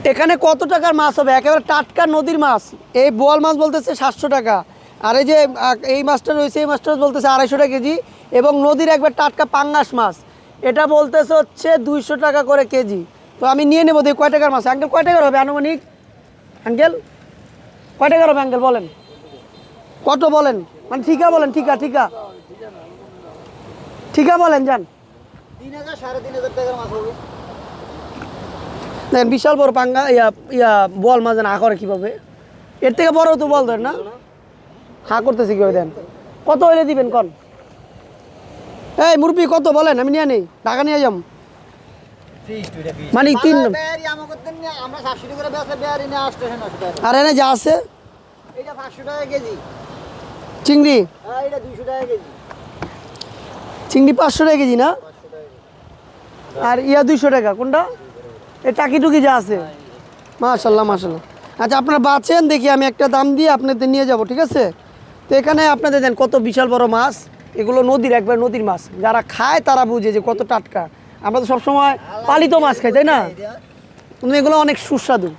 এখানে কত টাকার মাছ হবে? একেবারে টাটকা নদীর মাছ। এই বোয়াল মাছ বলতেছে 700 টাকা, আর এই যে এই মাছটা রয়েছে এই মাছটা বলতেছে 250 টাকা কেজি। এবং নদীর একবার টাটকা পাঙ্গাস মাছ এটা বলতেছে হচ্ছে 200 টাকা করে কেজি। তো আমি নিয়ে নেবো। দেখি কয় টাকার মাছ। আঙ্কেল কয় টাকার হবে আনুমানিক? আঙ্কেল কয় টাকার হবে আঙ্কেল বলেন? কত বলেন? মানে ঠিকা বলেন, ঠিকা ঠিকা ঠিকা বলেন যান। 3000 3500 টাকার মাছ হবে। দেখেন বিশাল বড় পাঙ্গা বল মাছ না করে কীভাবে? এর থেকে বড় তো বল ধরেন না, হা করতেছে কীভাবে? দেন কত হইলে দিবেন কন? এই মুরব্বি কত বলেন, আমি নিয়ে নেই, টাকা নিয়ে যাম। মানে তিন আমরা 700 টাকা করে বেচলে বেয়ারি নিয়ে 800 টাকা। আর এনে যা আছে এটা 500 টাকা কেজি চিংড়ি, আর এটা 200 টাকা কেজি। চিংড়ি 500 টাকা কেজি না? 500 টাকা কেজি। আর 200 টাকা কোনটা? এই টাকি টুকি যা আছে। মাশাল্লাহ মাশাল্লাহ। আচ্ছা আপনারা বাঁচেন, দেখি আমি একটা দাম দিয়ে আপনাদের নিয়ে যাব, ঠিক আছে? তো এখানে আপনাদের দেন কত বিশাল বড় মাছ। এগুলো নদীর, একবার নদীর মাছ। যারা খায় তারা বুঝে যে কত টাটকা। আমরা তো সবসময় পালিত মাছ খাই, তাই না? কিন্তু এগুলো অনেক সুস্বাদু।